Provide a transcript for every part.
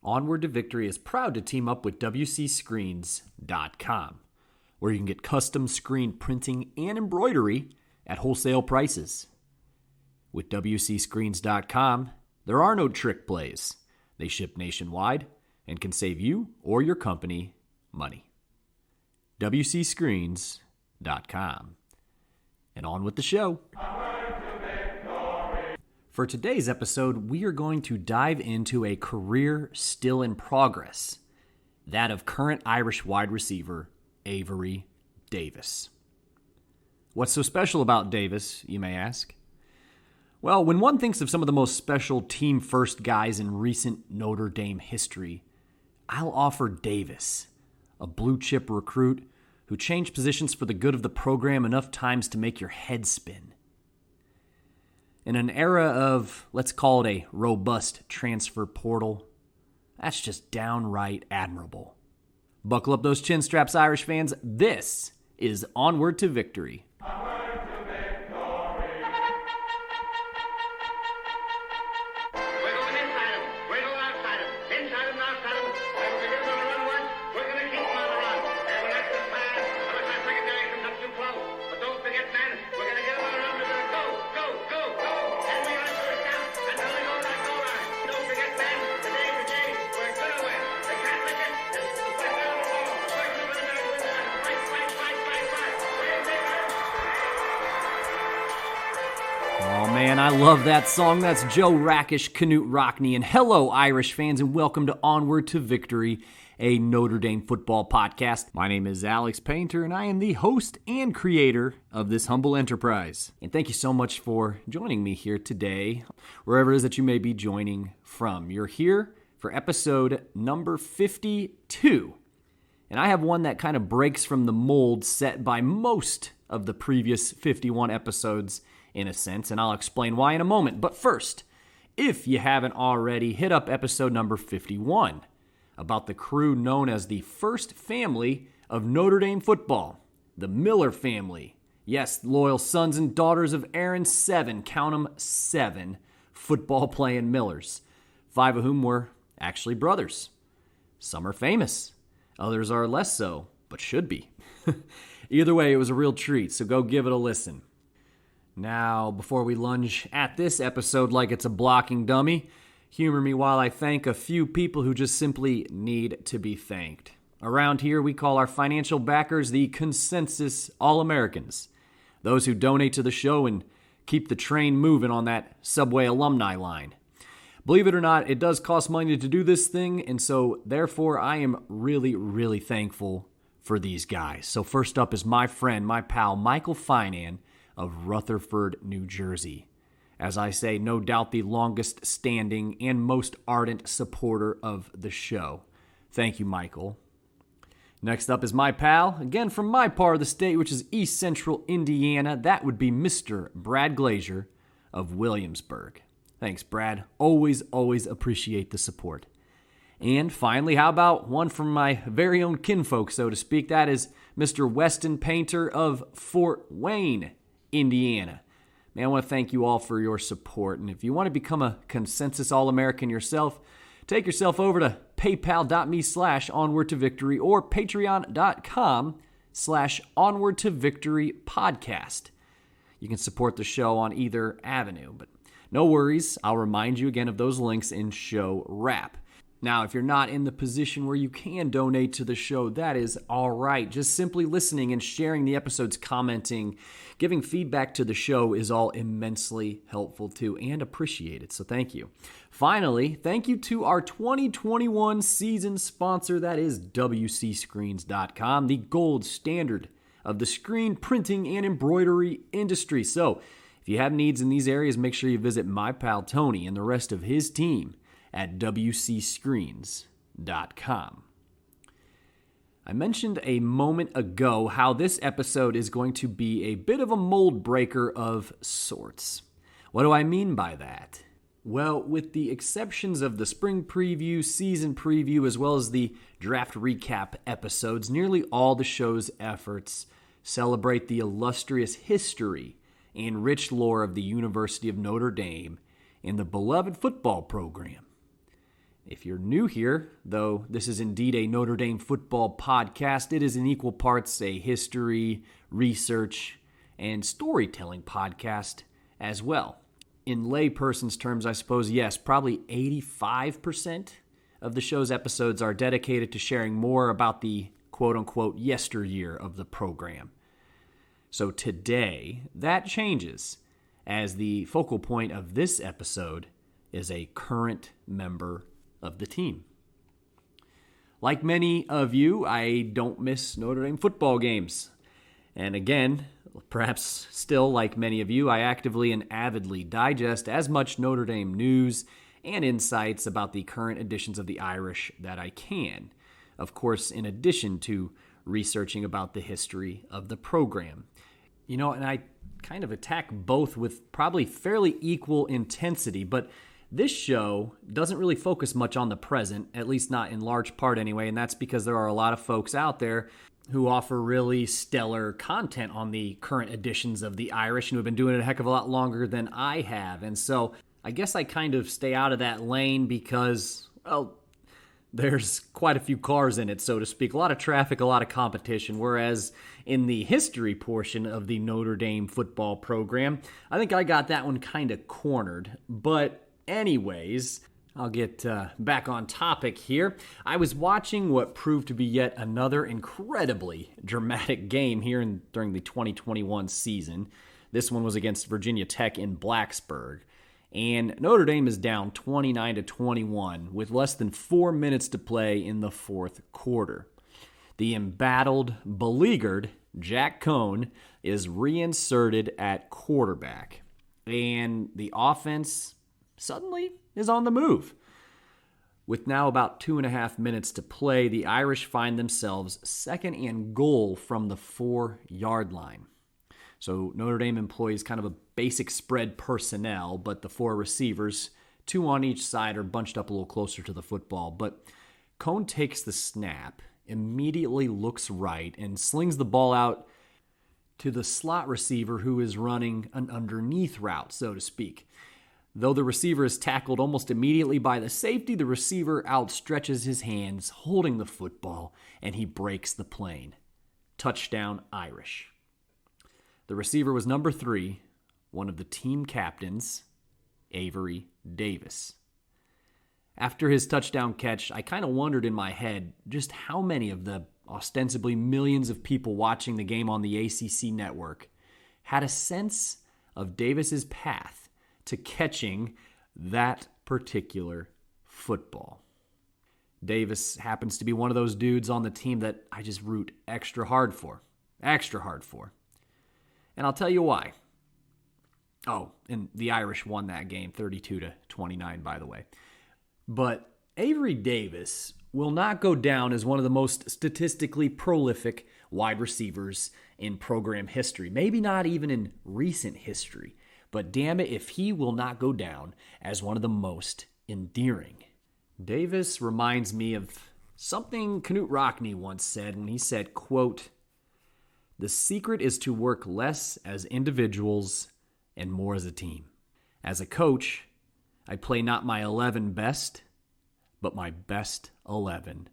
Onward to Victory is proud to team up with WCScreens.com, where you can get custom screen printing and embroidery at wholesale prices. With WCScreens.com, there are no trick plays. They ship nationwide and can save you or your company money. WCScreens.com. And on with the show. For today's episode, we are going to dive into a career still in progress, that of current Irish wide receiver Avery Davis. What's so special about Davis, you may ask? Well, when one thinks of some of the most special team-first guys in recent Notre Dame history, I'll offer Davis, a blue-chip recruit who changed positions for the good of the program enough times to make your head spin. In an era of, let's call it a robust transfer portal, that's just downright admirable. Buckle up those chin straps, Irish fans. This is Onward to Victory. Man, I love that song. That's Joe Rakish, Canute Rockney. And hello, Irish fans, and welcome to Onward to Victory, a Notre Dame football podcast. My name is Alex Painter, and I am the host and creator of this humble enterprise. And thank you so much for joining me here today, wherever it is that you may be joining from. You're here for episode number 52. And I have one that kind of breaks from the mold set by most of the previous 51 episodes in a sense, and I'll explain why in a moment. But first, if you haven't already, hit up episode number 51 about the crew known as the first family of Notre Dame football, the Miller family. Yes, loyal sons and daughters of Aaron's 7, count them 7, football-playing Millers, 5 of whom were actually brothers. Some are famous, others are less so, but should be. Either way, it was a real treat, so go give it a listen. Now, before we lunge at this episode like it's a blocking dummy, humor me while I thank a few people who just simply need to be thanked. Around here, we call our financial backers the Consensus All-Americans, those who donate to the show and keep the train moving on that Subway alumni line. Believe it or not, it does cost money to do this thing, and so therefore I am really, really thankful for these guys. So first up is my friend, my pal, Michael Finan, of Rutherford, New Jersey. As I say, no doubt the longest standing and most ardent supporter of the show. Thank you, Michael. Next up is my pal, again from my part of the state, which is East Central Indiana. That would be Mr. Brad Glazier of Williamsburg. Thanks, Brad. Always appreciate the support. And finally, how about one from my very own kinfolk, so to speak? That is Mr. Weston Painter of Fort Wayne, Indiana. Man, I want to thank you all for your support. And if you want to become a Consensus All-American yourself, take yourself over to paypal.me/onwardtovictory or patreon.com/onwardtovictory podcast. You can support the show on either avenue, but no worries. I'll remind you again of those links in show wrap. Now, if you're not in the position where you can donate to the show, that is all right. Just simply listening and sharing the episodes, commenting, giving feedback to the show is all immensely helpful too and appreciated, so thank you. Finally, thank you to our 2021 season sponsor, that is WCScreens.com, the gold standard of the screen printing and embroidery industry. So, if you have needs in these areas, make sure you visit my pal Tony and the rest of his team at WCScreens.com. I mentioned a moment ago how this episode is going to be a bit of a mold breaker of sorts. What do I mean by that? Well, with the exceptions of the spring preview, season preview, as well as the draft recap episodes, nearly all the show's efforts celebrate the illustrious history and rich lore of the University of Notre Dame and the beloved football program. If you're new here, though this is indeed a Notre Dame football podcast, it is in equal parts a history, research, and storytelling podcast as well. In layperson's terms, I suppose, yes, probably 85% of the show's episodes are dedicated to sharing more about the quote-unquote yesteryear of the program. So today, that changes, as the focal point of this episode is a current member of the team. Like many of you, I don't miss Notre Dame football games. And again, perhaps still like many of you, I actively and avidly digest as much Notre Dame news and insights about the current editions of the Irish that I can. Of course, in addition to researching about the history of the program. And I kind of attack both with probably fairly equal intensity, but this show doesn't really focus much on the present, at least not in large part anyway, and that's because there are a lot of folks out there who offer really stellar content on the current editions of the Irish and who have been doing it a heck of a lot longer than I have. And so I guess I kind of stay out of that lane because, well, there's quite a few cars in it, so to speak. A lot of traffic, a lot of competition, whereas in the history portion of the Notre Dame football program, I think I got that one kind of cornered. But anyways, I'll get back on topic here. I was watching what proved to be yet another incredibly dramatic game here during the 2021 season. This one was against Virginia Tech in Blacksburg. And Notre Dame is down 29-21 with less than 4 minutes to play in the fourth quarter. The embattled, beleaguered Jack Cohn is reinserted at quarterback. And the offense suddenly is on the move. With now about 2.5 minutes to play, the Irish find themselves second and goal from the 4-yard line. So Notre Dame employs kind of a basic spread personnel, but the 4 receivers, 2 on each side, are bunched up a little closer to the football. But Cohn takes the snap, immediately looks right, and slings the ball out to the slot receiver who is running an underneath route, so to speak. Though the receiver is tackled almost immediately by the safety, the receiver outstretches his hands, holding the football, and he breaks the plane. Touchdown, Irish. The receiver was number 3, one of the team captains, Avery Davis. After his touchdown catch, I kind of wondered in my head just how many of the ostensibly millions of people watching the game on the ACC network had a sense of Davis's path to catching that particular football. Davis happens to be one of those dudes on the team that I just root extra hard for. And I'll tell you why. Oh, and the Irish won that game 32-29, by the way. But Avery Davis will not go down as one of the most statistically prolific wide receivers in program history. Maybe not even in recent history. But damn it if he will not go down as one of the most endearing. Davis reminds me of something Knute Rockne once said when he said, quote, "The secret is to work less as individuals and more as a team. As a coach, I play not my 11 best, but my best 11."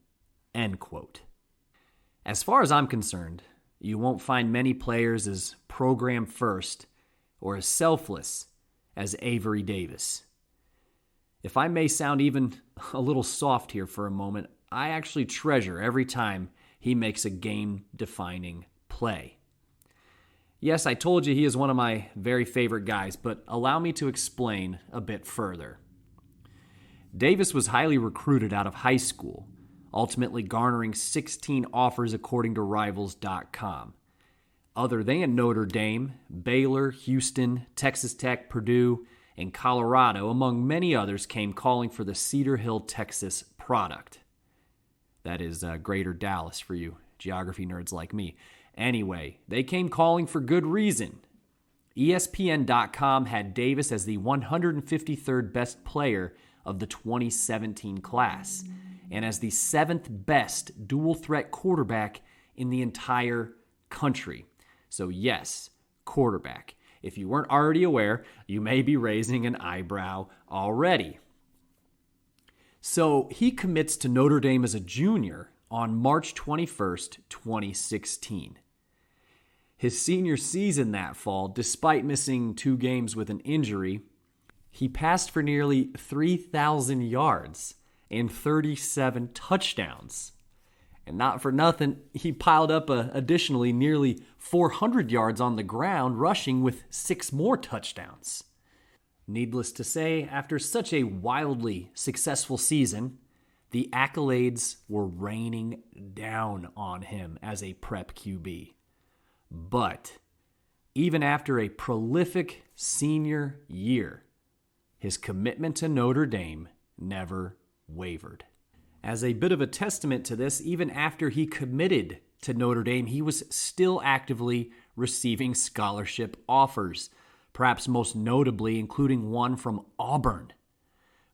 End quote. As far as I'm concerned, you won't find many players as program first or as selfless as Avery Davis. If I may sound even a little soft here for a moment, I actually treasure every time he makes a game-defining play. Yes, I told you he is one of my very favorite guys, but allow me to explain a bit further. Davis was highly recruited out of high school, ultimately garnering 16 offers according to Rivals.com. Other than Notre Dame, Baylor, Houston, Texas Tech, Purdue, and Colorado, among many others, came calling for the Cedar Hill, Texas product. That is Greater Dallas for you geography nerds like me. Anyway, they came calling for good reason. ESPN.com had Davis as the 153rd best player of the 2017 class and as the 7th best dual-threat quarterback in the entire country. So yes, quarterback. If you weren't already aware, you may be raising an eyebrow already. So he commits to Notre Dame as a junior on March 21st, 2016. His senior season that fall, despite missing 2 games with an injury, he passed for nearly 3,000 yards and 37 touchdowns. And not for nothing, he piled up additionally nearly 400 yards on the ground, rushing with 6 more touchdowns. Needless to say, after such a wildly successful season, the accolades were raining down on him as a prep QB. But even after a prolific senior year, his commitment to Notre Dame never wavered. As a bit of a testament to this, even after he committed to Notre Dame, he was still actively receiving scholarship offers, perhaps most notably including one from Auburn.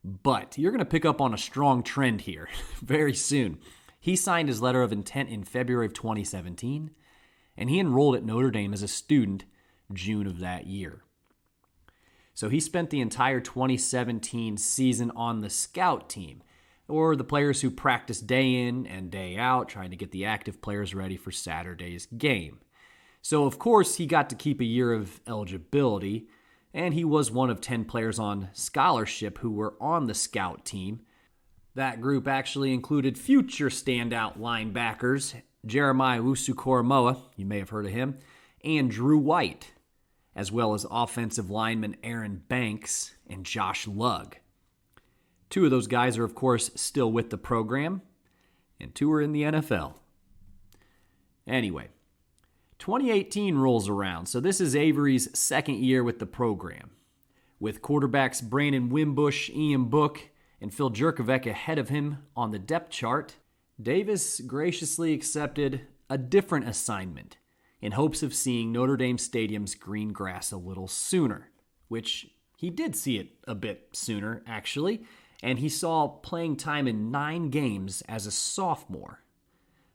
But you're going to pick up on a strong trend here very soon. He signed his letter of intent in February of 2017, and he enrolled at Notre Dame as a student June of that year. So he spent the entire 2017 season on the scout team, or the players who practice day in and day out, trying to get the active players ready for Saturday's game. So, of course, he got to keep a year of eligibility, and he was one of 10 players on scholarship who were on the scout team. That group actually included future standout linebackers Jeremiah Usu-Koramoah, you may have heard of him, and Drew White, as well as offensive linemen Aaron Banks and Josh Lugg. 2 of those guys are, of course, still with the program, and 2 are in the NFL. Anyway, 2018 rolls around, so this is Avery's second year with the program. With quarterbacks Brandon Wimbush, Ian Book, and Phil Jerkovic ahead of him on the depth chart, Davis graciously accepted a different assignment in hopes of seeing Notre Dame Stadium's green grass a little sooner, which he did see it a bit sooner, actually, and he saw playing time in 9 games as a sophomore.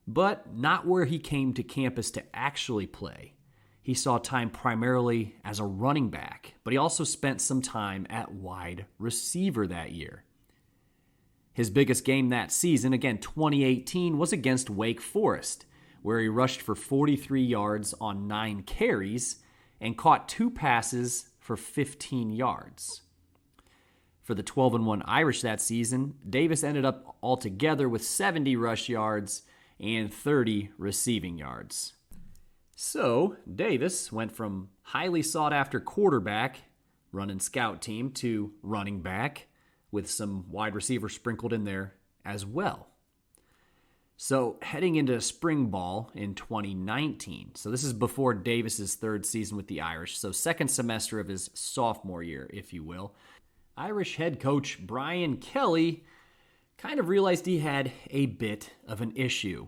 But not where he came to campus to actually play. He saw time primarily as a running back, but he also spent some time at wide receiver that year. His biggest game that season, again 2018, was against Wake Forest, where he rushed for 43 yards on 9 carries and caught 2 passes for 15 yards. For the 12-1 Irish that season, Davis ended up altogether with 70 rush yards and 30 receiving yards. So, Davis went from highly sought-after quarterback, running scout team, to running back, with some wide receiver sprinkled in there as well. So, heading into spring ball in 2019, so this is before Davis's 3rd season with the Irish, so second semester of his sophomore year, if you will, Irish head coach Brian Kelly kind of realized he had a bit of an issue.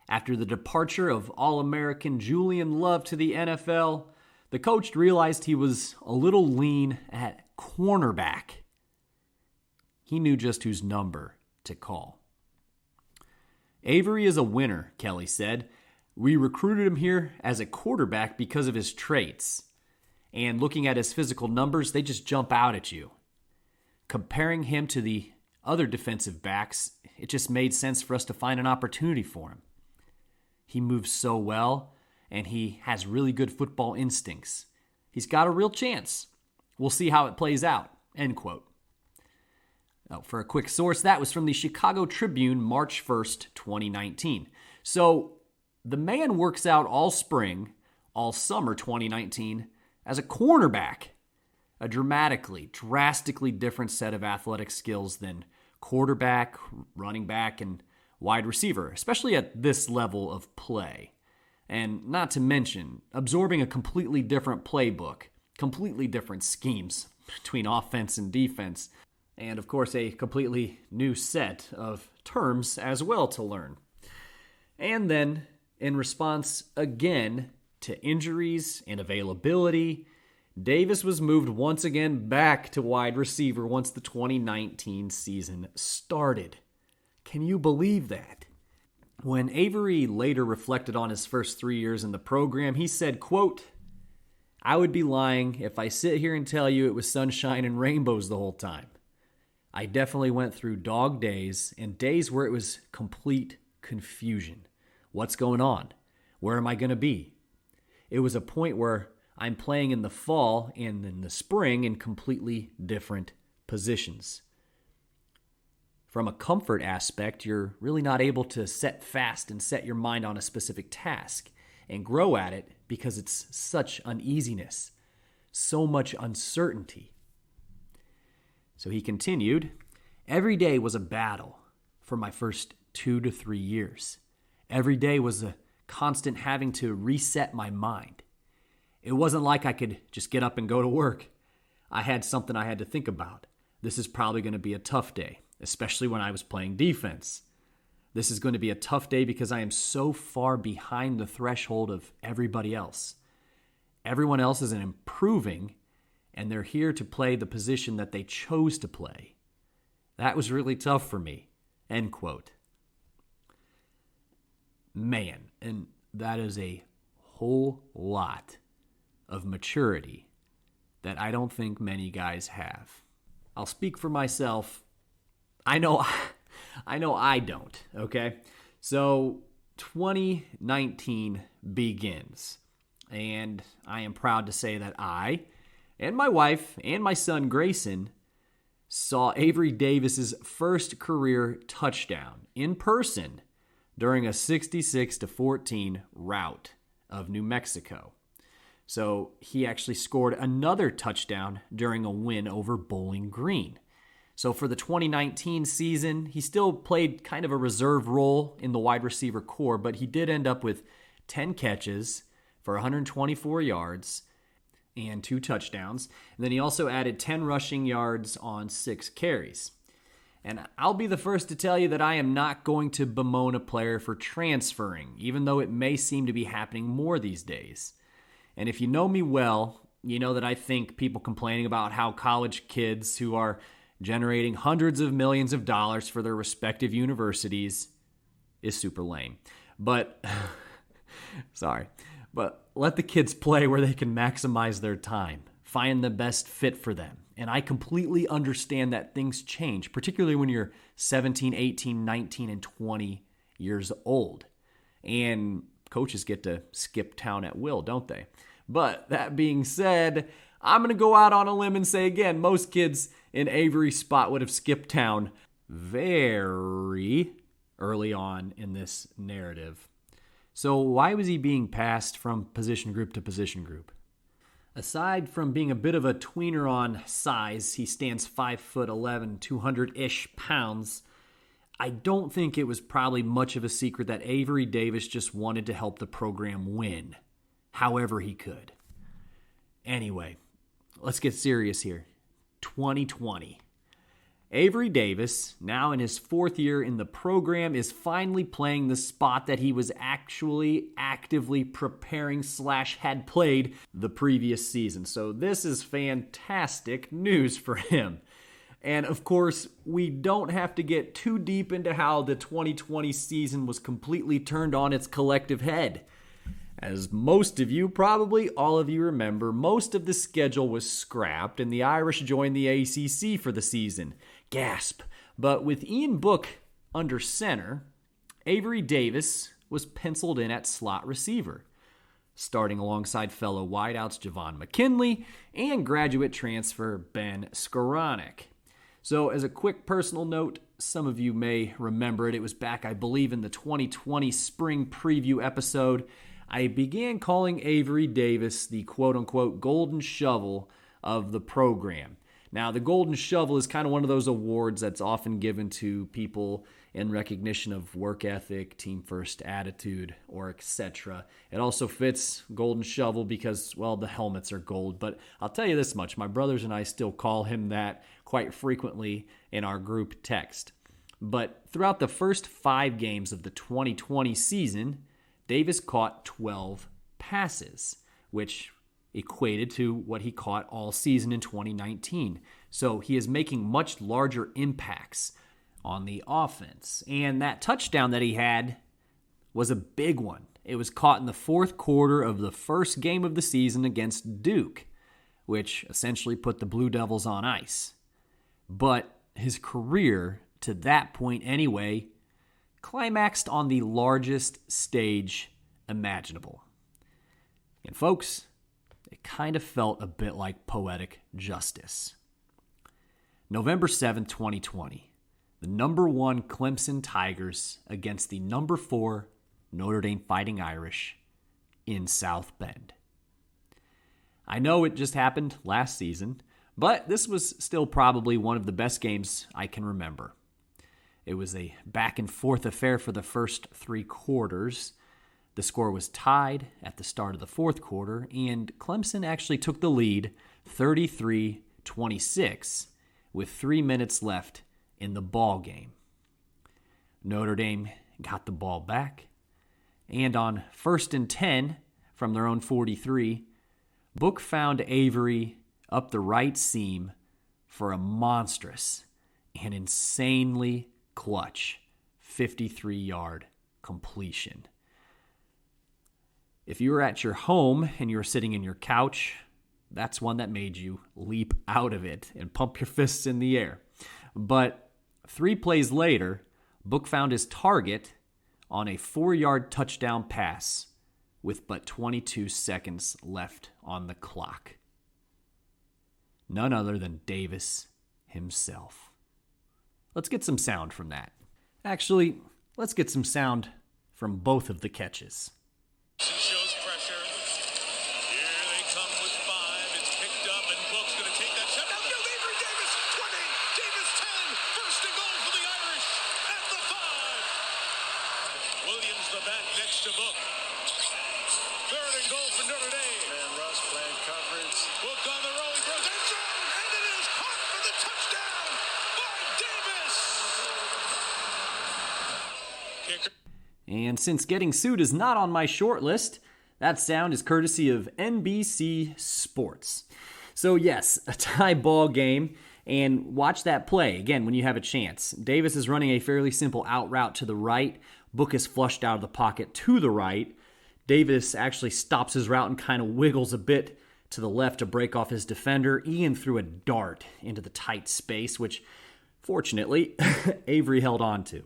After the departure of All-American Julian Love to the NFL, the coach realized he was a little lean at cornerback. He knew just whose number to call. Avery is a winner, Kelly said. We recruited him here as a quarterback because of his traits. And looking at his physical numbers, they just jump out at you. Comparing him to the other defensive backs, it just made sense for us to find an opportunity for him. He moves so well, and he has really good football instincts. He's got a real chance. We'll see how it plays out, end quote. Oh, for a quick source, that was from the Chicago Tribune, March 1st, 2019. So the man works out all spring, all summer 2019 as a cornerback. A drastically different set of athletic skills than quarterback, running back, and wide receiver, especially at this level of play. And not to mention, absorbing a completely different playbook, completely different schemes between offense and defense, and of course a completely new set of terms as well to learn. And then, in response again to injuries and availability, Davis was moved once again back to wide receiver once the 2019 season started. Can you believe that? When Avery later reflected on his first 3 years in the program, he said, quote, I would be lying if I sit here and tell you it was sunshine and rainbows the whole time. I definitely went through dog days and days where it was complete confusion. What's going on? Where am I going to be? It was a point where I'm playing in the fall and in the spring in completely different positions. From a comfort aspect, you're really not able to set fast and set your mind on a specific task and grow at it because it's such uneasiness, so much uncertainty. So he continued, every day was a battle for my first 2 to 3 years. Every day was a constant having to reset my mind. It wasn't like I could just get up and go to work. I had something I had to think about. This is probably going to be a tough day, especially when I was playing defense. This is going to be a tough day because I am so far behind the threshold of everybody else. Everyone else is improving, and they're here to play the position that they chose to play. That was really tough for me. End quote. Man, and that is a whole lot of maturity that I don't think many guys have. I'll speak for myself. I know I don't, okay? So 2019 begins, and I am proud to say that I and my wife and my son Grayson saw Avery Davis's first career touchdown in person during a 66-14 rout of New Mexico. So he actually scored another touchdown during a win over Bowling Green. So for the 2019 season, he still played kind of a reserve role in the wide receiver core, but he did end up with 10 catches for 124 yards and 2 touchdowns. And then he also added 10 rushing yards on 6 carries. And I'll be the first to tell you that I am not going to bemoan a player for transferring, even though it may seem to be happening more these days. And if you know me well, you know that I think people complaining about how college kids who are generating hundreds of millions of dollars for their respective universities is super lame. But, let the kids play where they can maximize their time, find the best fit for them. And I completely understand that things change, particularly when you're 17, 18, 19, and 20 years old. And coaches get to skip town at will, don't they? But that being said, I'm going to go out on a limb and say again, most kids in Avery's spot would have skipped town very early on in this narrative. So why was he being passed from position group to position group? Aside from being a bit of a tweener on size, he stands 5'11", 200-ish pounds. I don't think it was probably much of a secret that Avery Davis just wanted to help the program win, however he could. Anyway, let's get serious here. 2020. Avery Davis, now in his 4th year in the program, is finally playing the spot that he was actually actively preparing / had played the previous season. So this is fantastic news for him. And of course, we don't have to get too deep into how the 2020 season was completely turned on its collective head. As most of you, probably all of you remember, most of the schedule was scrapped and the Irish joined the ACC for the season. Gasp. But with Ian Book under center, Avery Davis was penciled in at slot receiver, starting alongside fellow wideouts Javon McKinley and graduate transfer Ben Skoranek. So as a quick personal note, some of you may remember it. It was back, I believe, in the 2020 spring preview episode. I began calling Avery Davis the quote-unquote golden shovel of the program. Now, the golden shovel is kind of one of those awards that's often given to people in recognition of work ethic, team-first attitude, or etc. It also fits golden shovel because, well, the helmets are gold. But I'll tell you this much, my brothers and I still call him that quite frequently in our group text. But throughout the first 5 games of the 2020 season, Davis caught 12 passes, which equated to what he caught all season in 2019. So he is making much larger impacts on the offense. And that touchdown that he had was a big one. It was caught in the 4th quarter of the first game of the season against Duke, which essentially put the Blue Devils on ice. But his career, to that point anyway, climaxed on the largest stage imaginable. And folks, it kind of felt a bit like poetic justice. November 7th, 2020, the number 1 Clemson Tigers against the number 4 Notre Dame Fighting Irish in South Bend. I know it just happened last season, but this was still probably one of the best games I can remember. It was a back-and-forth affair for the first 3 quarters. The score was tied at the start of the 4th quarter, and Clemson actually took the lead 33-26 with 3 minutes left in the ball game. Notre Dame got the ball back, and on 1st and 10 from their own 43, Book found Avery up the right seam for a monstrous and insanely clutch 53-yard completion. If you were at your home and you were sitting in your couch, that's one that made you leap out of it and pump your fists in the air. But 3 plays later, Book found his target on a 4-yard touchdown pass with but 22 seconds left on the clock. None other than Davis himself. Let's get some sound from that. Actually, let's get some sound from both of the catches. Shows pressure. Here they come with 5. It's picked up, and Book's going to take that shot. Now, Avery Davis, 20. Davis, 10. First and goal for the Irish at the 5. Williams, the back, next to Book. 3rd and goal for Notre Dame. And Russ playing coverage. Book on the roll. He throws end zone, and it is caught for the touchdown by Davis. Kicker. And since getting sued is not on my short list, that sound is courtesy of NBC Sports. So yes, a tie ball game, and watch that play, again, when you have a chance. Davis is running a fairly simple out route to the right. Book is flushed out of the pocket to the right. Davis actually stops his route and kind of wiggles a bit to the left to break off his defender. Ian threw a dart into the tight space, which, fortunately, Avery held on to.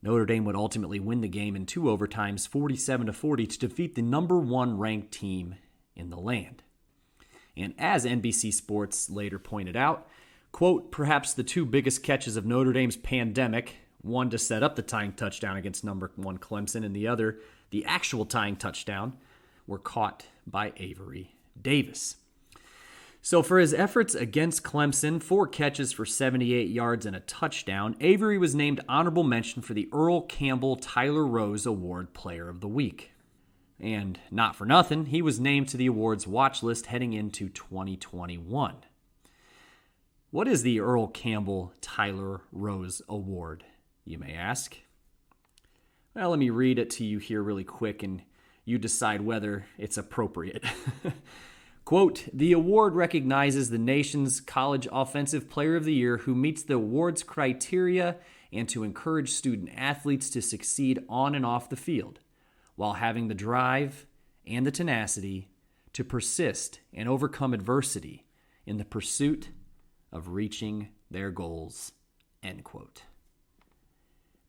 Notre Dame would ultimately win the game in 2 overtimes, 47-40, to defeat the number 1 ranked team in the land. And as NBC Sports later pointed out, quote, perhaps the 2 biggest catches of Notre Dame's pandemic, one to set up the tying touchdown against number 1 Clemson, and the other, the actual tying touchdown, were caught by Avery Davis. So for his efforts against Clemson, 4 catches for 78 yards and a touchdown, Avery was named honorable mention for the Earl Campbell Tyler Rose Award Player of the Week. And not for nothing, he was named to the awards watch list heading into 2021. What is the Earl Campbell Tyler Rose Award, you may ask? Well, let me read it to you here really quick and you decide whether it's appropriate. Quote, the award recognizes the nation's college offensive player of the year who meets the award's criteria and to encourage student athletes to succeed on and off the field, while having the drive and the tenacity to persist and overcome adversity in the pursuit of reaching their goals, end quote.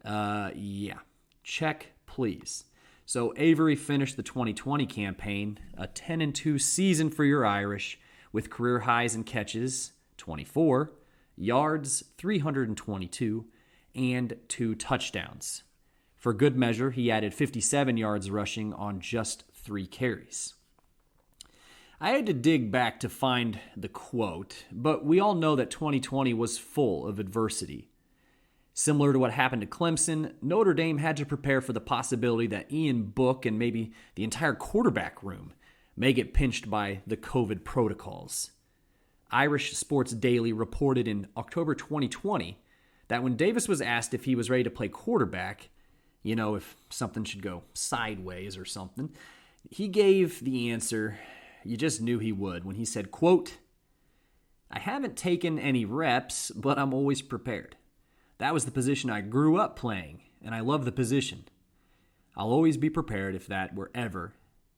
Yeah, check, please. So Avery finished the 2020 campaign, a 10-2 season for your Irish, with career highs in catches, 24, yards, 322, and 2 touchdowns. For good measure, he added 57 yards rushing on just 3 carries. I had to dig back to find the quote, but we all know that 2020 was full of adversity. Similar to what happened to Clemson, Notre Dame had to prepare for the possibility that Ian Book and maybe the entire quarterback room may get pinched by the COVID protocols. Irish Sports Daily reported in October 2020 that when Davis was asked if he was ready to play quarterback, if something should go sideways or something, he gave the answer you just knew he would when he said, quote, I haven't taken any reps, but I'm always prepared. That was the position I grew up playing, and I love the position. I'll always be prepared if that were ever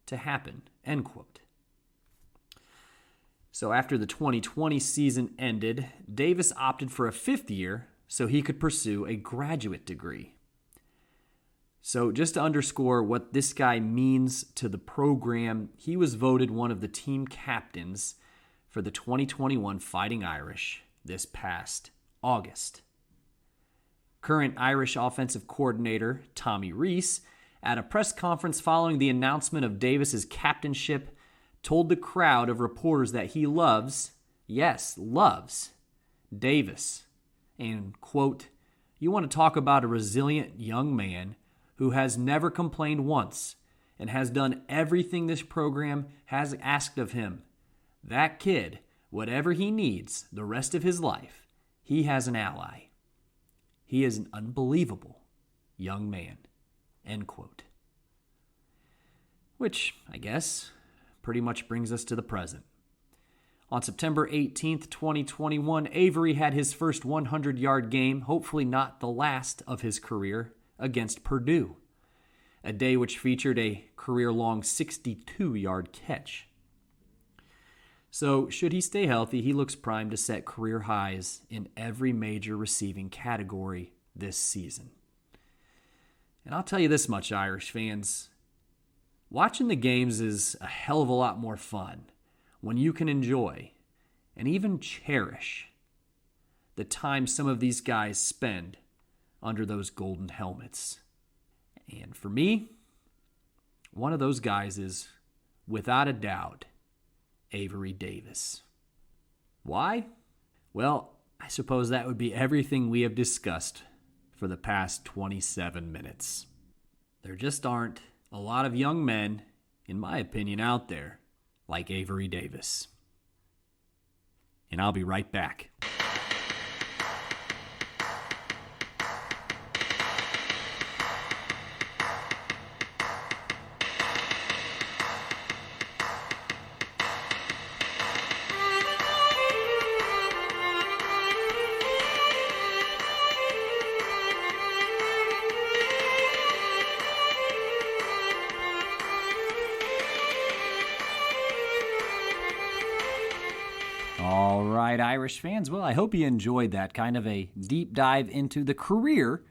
to happen, end quote. So after the 2020 season ended, Davis opted for a 5th year so he could pursue a graduate degree. So just to underscore what this guy means to the program, he was voted one of the team captains for the 2021 Fighting Irish this past August. Current Irish offensive coordinator Tommy Rees, at a press conference following the announcement of Davis's captainship, told the crowd of reporters that he loves, yes, loves, Davis. And, quote, "You want to talk about a resilient young man who has never complained once and has done everything this program has asked of him. That kid, whatever he needs the rest of his life, he has an ally. He is an unbelievable young man," end quote. Which, I guess, pretty much brings us to the present. On September 18th, 2021, Avery had his first 100-yard game, hopefully not the last of his career, against Purdue, a day which featured a career-long 62-yard catch. So, should he stay healthy, he looks primed to set career highs in every major receiving category this season. And I'll tell you this much, Irish fans, watching the games is a hell of a lot more fun when you can enjoy and even cherish the time some of these guys spend under those golden helmets. And for me, one of those guys is, without a doubt, Avery Davis. Why? Well, I suppose that would be everything we have discussed for the past 27 minutes. There just aren't a lot of young men, in my opinion, out there like Avery Davis. And I'll be right back. All right, Irish fans. Well, I hope you enjoyed that kind of a deep dive into the career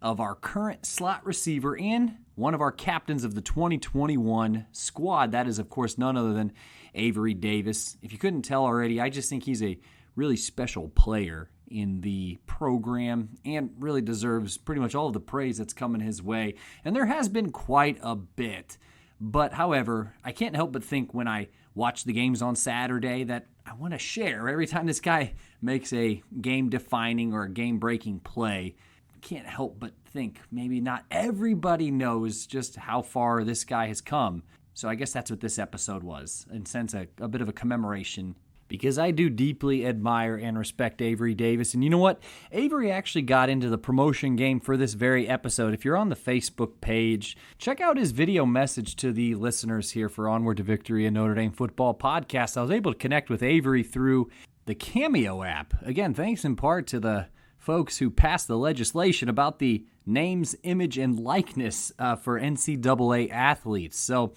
of our current slot receiver and one of our captains of the 2021 squad. That is, of course, none other than Avery Davis. If you couldn't tell already, I just think he's a really special player in the program and really deserves pretty much all of the praise that's coming his way. And there has been quite a bit. But, however, I can't help but think when I watch the games on Saturday that I want to share every time this guy makes a game-defining or a game-breaking play. I can't help but think maybe not everybody knows just how far this guy has come. So I guess that's what this episode was, in a sense, a bit of a commemoration, because I do deeply admire and respect Avery Davis. And you know what? Avery actually got into the promotion game for this very episode. If you're on the Facebook page, check out his video message to the listeners here for Onward to Victory, a Notre Dame football podcast. I was able to connect with Avery through the Cameo app. Again, thanks in part to the folks who passed the legislation about the names, image, and likeness for NCAA athletes. So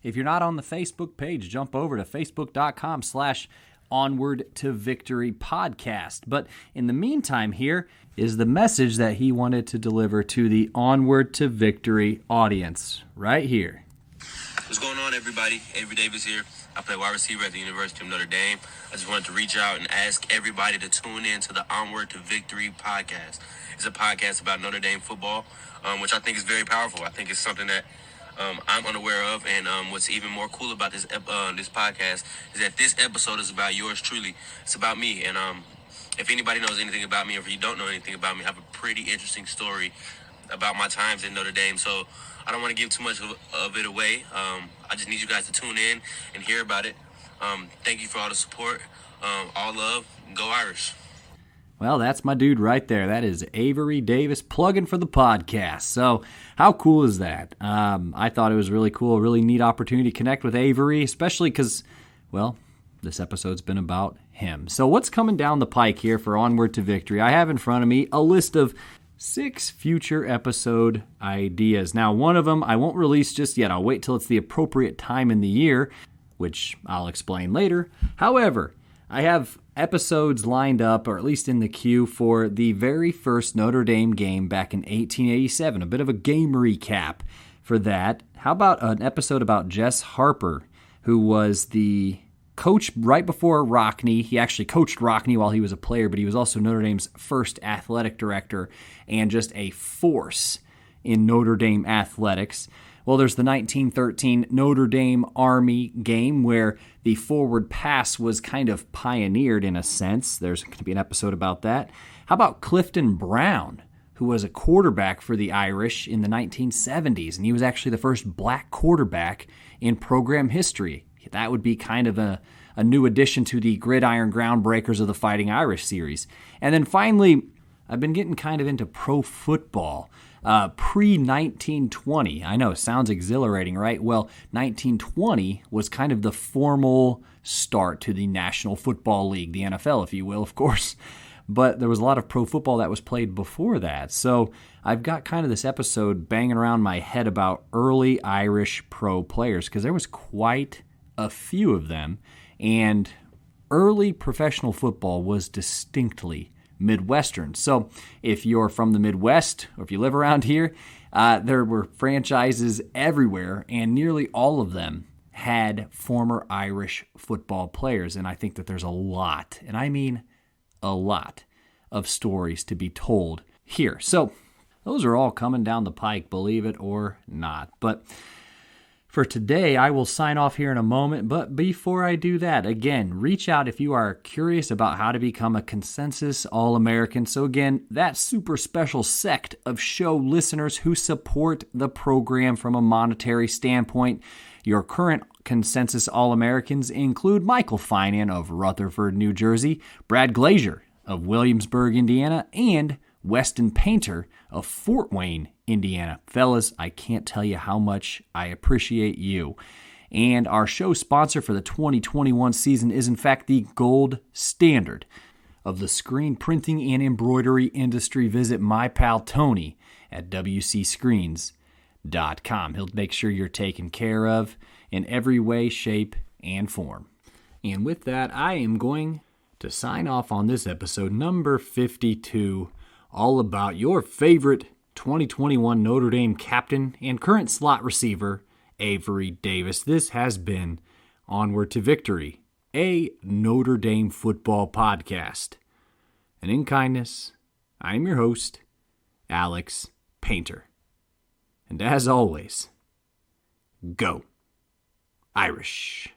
if you're not on the Facebook page, jump over to facebook.com/Onward to Victory podcast. But in the meantime, here is the message that he wanted to deliver to the Onward to Victory audience right here. What's going on, everybody? Avery Davis here. I play wide receiver at the University of Notre Dame. I just wanted to reach out and ask everybody to tune in to the Onward to Victory podcast. It's a podcast about Notre Dame football, which I think is very powerful. I think it's something that I'm unaware of, and what's even more cool about this podcast is that this episode is about yours truly. It's about me, and if anybody knows anything about me, or if you don't know anything about me, I have a pretty interesting story about my times in Notre Dame, so I don't want to give too much of it away. I just need you guys to tune in and hear about it. Thank you for all the support. All love. Go Irish. Well, that's my dude right there. That is Avery Davis plugging for the podcast. So how cool is that? I thought it was really cool, a really neat opportunity to connect with Avery, especially because, well, this episode's been about him. So what's coming down the pike here for Onward to Victory? I have in front of me a list of 6 future episode ideas. Now, one of them I won't release just yet. I'll wait till it's the appropriate time in the year. which I'll explain later. However, I have episodes lined up, or at least in the queue, for the very first Notre Dame game back in 1887. A bit of a game recap for that. How about an episode about Jess Harper, who was the coach right before Rockne. He actually coached Rockne while he was a player, but he was also Notre Dame's first athletic director and just a force in Notre Dame athletics. Well, there's the 1913 Notre Dame Army game where the forward pass was kind of pioneered in a sense. There's going to be an episode about that. How about Clifton Brown, who was a quarterback for the Irish in the 1970s, and he was actually the first black quarterback in program history. That would be kind of a new addition to the Gridiron Groundbreakers of the Fighting Irish series. And then finally, I've been getting kind of into pro football. Pre-1920. I know, sounds exhilarating, right? Well, 1920 was kind of the formal start to the National Football League, the NFL, if you will, of course. But there was a lot of pro football that was played before that. So I've got kind of this episode banging around my head about early Irish pro players, because there was quite a few of them. And early professional football was distinctly Midwestern. So if you're from the Midwest, or if you live around here, there were franchises everywhere, and nearly all of them had former Irish football players. And I think that there's a lot, and I mean a lot, of stories to be told here. So those are all coming down the pike, believe it or not. But for today, I will sign off here in a moment, but before I do that, again, reach out if you are curious about how to become a Consensus All-American. So again, that super special sect of show listeners who support the program from a monetary standpoint. Your current Consensus All-Americans include Michael Finan of Rutherford, New Jersey, Brad Glazier of Williamsburg, Indiana, and Weston Painter of Fort Wayne, Indiana. Fellas, I can't tell you how much I appreciate you. And our show sponsor for the 2021 season is in fact the gold standard of the screen printing and embroidery industry. Visit my pal Tony at wcscreens.com. He'll make sure you're taken care of in every way, shape, and form. And with that, I am going to sign off on this episode, number 52, all about your favorite 2021 Notre Dame captain and current slot receiver, Avery Davis. This has been Onward to Victory, a Notre Dame football podcast. And in kindness, I'm your host, Alex Painter. And as always, go Irish.